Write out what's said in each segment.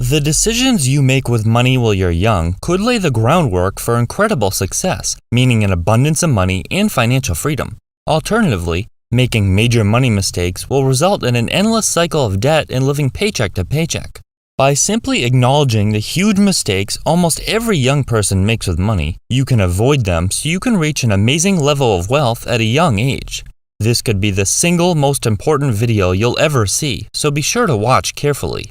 The decisions you make with money while you're young could lay the groundwork for incredible success, meaning an abundance of money and financial freedom. Alternatively, making major money mistakes will result in an endless cycle of debt and living paycheck to paycheck. By simply acknowledging the huge mistakes almost every young person makes with money, you can avoid them so you can reach an amazing level of wealth at a young age. This could be the single most important video you'll ever see, so be sure to watch carefully.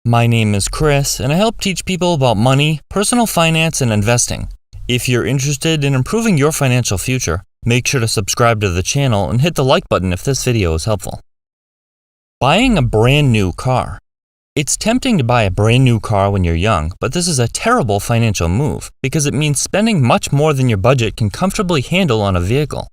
My name is Chris, and I help teach people about money, personal finance, and investing. If you're interested in improving your financial future, make sure to subscribe to the channel and hit the like button if this video is helpful. Buying a brand new car. It's tempting to buy a brand new car when you're young, but this is a terrible financial move because it means spending much more than your budget can comfortably handle on a vehicle.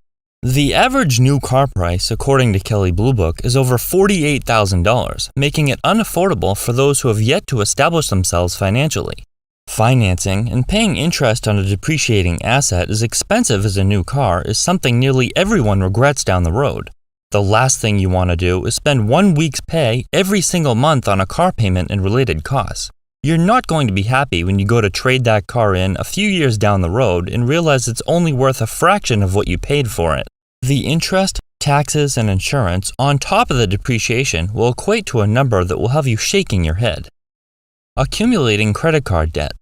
The average new car price, according to Kelley Blue Book, is over $48,000, making it unaffordable for those who have yet to establish themselves financially. Financing and paying interest on a depreciating asset as expensive as a new car is something nearly everyone regrets down the road. The last thing you want to do is spend 1 week's pay every single month on a car payment and related costs. You're not going to be happy when you go to trade that car in a few years down the road and realize it's only worth a fraction of what you paid for it. The interest, taxes, and insurance on top of the depreciation will equate to a number that will have you shaking your head. Accumulating credit card debt.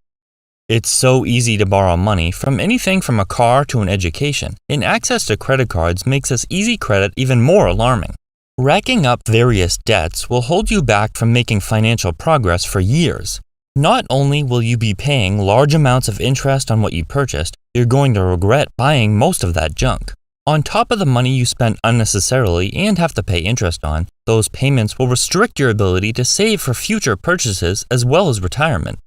It's so easy to borrow money from anything from a car to an education, and access to credit cards makes this easy credit even more alarming. Racking up various debts will hold you back from making financial progress for years. Not only will you be paying large amounts of interest on what you purchased, you're going to regret buying most of that junk. On top of the money you spent unnecessarily and have to pay interest on, those payments will restrict your ability to save for future purchases as well as retirement.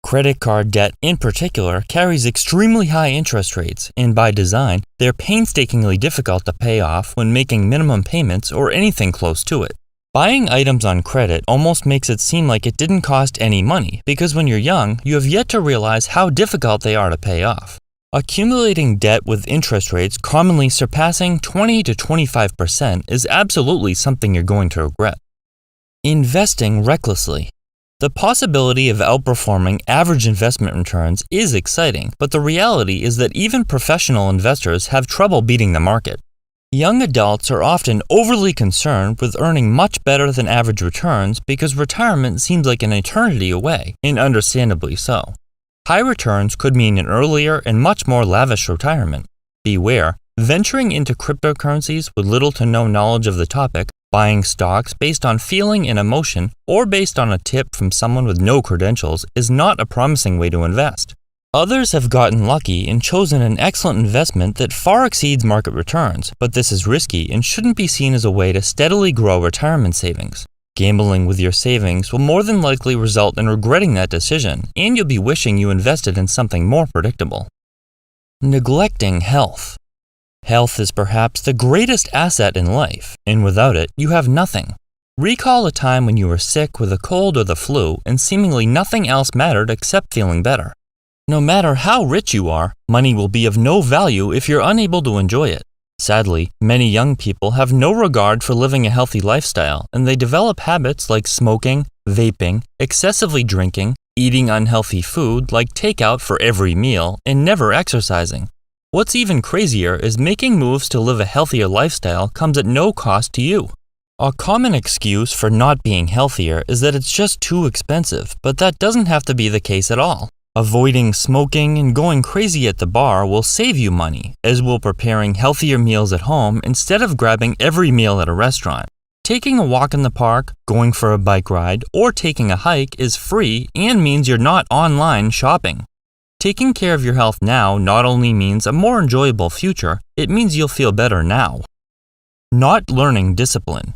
Credit card debt in particular carries extremely high interest rates, and by design, they're painstakingly difficult to pay off when making minimum payments or anything close to it. Buying items on credit almost makes it seem like it didn't cost any money because when you're young, you have yet to realize how difficult they are to pay off. Accumulating debt with interest rates commonly surpassing 20 to 25% is absolutely something you're going to regret. Investing recklessly. The possibility of outperforming average investment returns is exciting, but the reality is that even professional investors have trouble beating the market. Young adults are often overly concerned with earning much better than average returns because retirement seems like an eternity away, and understandably so. High returns could mean an earlier and much more lavish retirement. Beware, venturing into cryptocurrencies with little to no knowledge of the topic, buying stocks based on feeling and emotion, or based on a tip from someone with no credentials is not a promising way to invest. Others have gotten lucky and chosen an excellent investment that far exceeds market returns, but this is risky and shouldn't be seen as a way to steadily grow retirement savings. Gambling with your savings will more than likely result in regretting that decision, and you'll be wishing you invested in something more predictable. Neglecting health. Health is perhaps the greatest asset in life, and without it, you have nothing. Recall a time when you were sick with a cold or the flu and seemingly nothing else mattered except feeling better. No matter how rich you are, money will be of no value if you're unable to enjoy it. Sadly, many young people have no regard for living a healthy lifestyle, and they develop habits like smoking, vaping, excessively drinking, eating unhealthy food like takeout for every meal, and never exercising. What's even crazier is making moves to live a healthier lifestyle comes at no cost to you. A common excuse for not being healthier is that it's just too expensive, but that doesn't have to be the case at all. Avoiding smoking and going crazy at the bar will save you money, as will preparing healthier meals at home instead of grabbing every meal at a restaurant. Taking a walk in the park, going for a bike ride, or taking a hike is free and means you're not online shopping. Taking care of your health now not only means a more enjoyable future, it means you'll feel better now. Not learning discipline.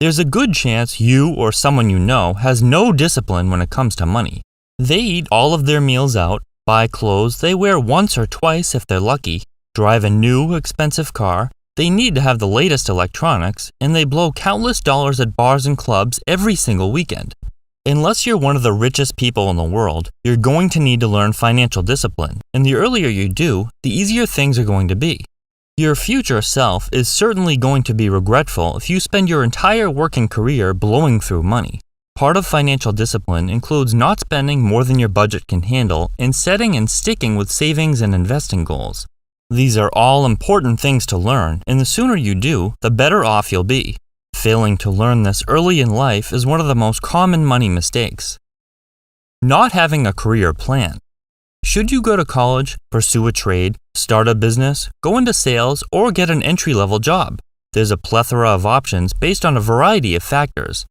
There's a good chance you or someone you know has no discipline when it comes to money. They eat all of their meals out, buy clothes they wear once or twice if they're lucky, drive a new, expensive car, they need to have the latest electronics, and they blow countless dollars at bars and clubs every single weekend. Unless you're one of the richest people in the world, you're going to need to learn financial discipline, and the earlier you do, the easier things are going to be. Your future self is certainly going to be regretful if you spend your entire working career blowing through money. Part of financial discipline includes not spending more than your budget can handle and setting and sticking with savings and investing goals. These are all important things to learn, and the sooner you do, the better off you'll be. Failing to learn this early in life is one of the most common money mistakes. Not having a career plan. Should you go to college, pursue a trade, start a business, go into sales, or get an entry-level job? There's a plethora of options based on a variety of factors.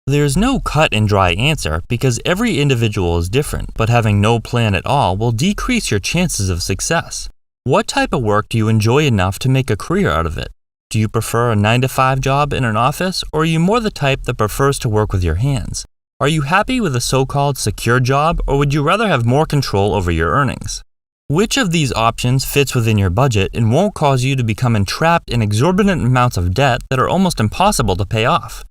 There's no cut and dry answer because every individual is different, but having no plan at all will decrease your chances of success. What type of work do you enjoy enough to make a career out of it? Do you prefer a 9-to-5 job in an office, or are you more the type that prefers to work with your hands? Are you happy with a so-called secure job, or would you rather have more control over your earnings? Which of these options fits within your budget and won't cause you to become entrapped in exorbitant amounts of debt that are almost impossible to pay off?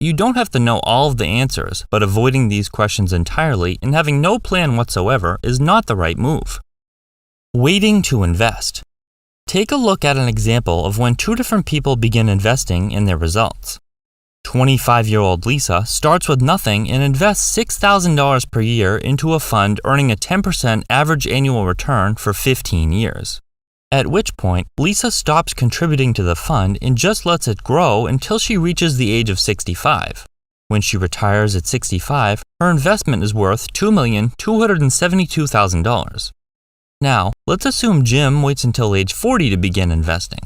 You don't have to know all of the answers, but avoiding these questions entirely and having no plan whatsoever is not the right move. Waiting to invest. Take a look at an example of when two different people begin investing in their results. 25-year-old Lisa starts with nothing and invests $6,000 per year into a fund earning a 10% average annual return for 15 years. At which point, Lisa stops contributing to the fund and just lets it grow until she reaches the age of 65. When she retires at 65, her investment is worth $2,272,000. Now, let's assume Jim waits until age 40 to begin investing.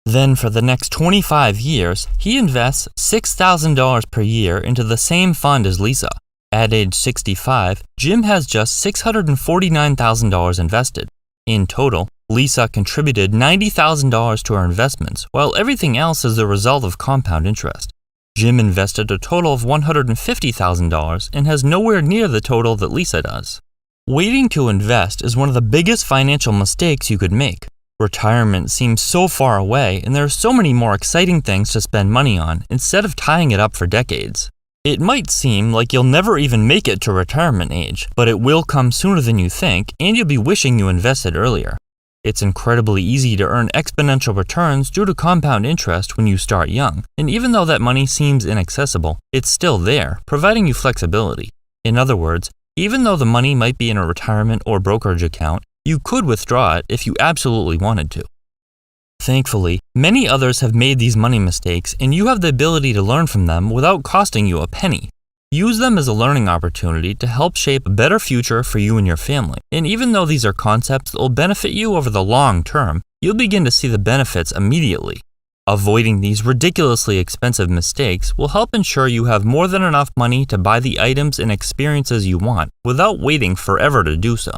Then for the next 25 years, he invests $6,000 per year into the same fund as Lisa. At age 65, Jim has just $649,000 invested. In total, Lisa contributed $90,000 to her investments, while everything else is the result of compound interest. Jim invested a total of $150,000 and has nowhere near the total that Lisa does. Waiting to invest is one of the biggest financial mistakes you could make. Retirement seems so far away, and there are so many more exciting things to spend money on instead of tying it up for decades. It might seem like you'll never even make it to retirement age, but it will come sooner than you think, and you'll be wishing you invested earlier. It's incredibly easy to earn exponential returns due to compound interest when you start young, and even though that money seems inaccessible, it's still there, providing you flexibility. In other words, even though the money might be in a retirement or brokerage account, you could withdraw it if you absolutely wanted to. Thankfully, many others have made these money mistakes, and you have the ability to learn from them without costing you a penny. Use them as a learning opportunity to help shape a better future for you and your family. And even though these are concepts that will benefit you over the long term, you'll begin to see the benefits immediately. Avoiding these ridiculously expensive mistakes will help ensure you have more than enough money to buy the items and experiences you want without waiting forever to do so.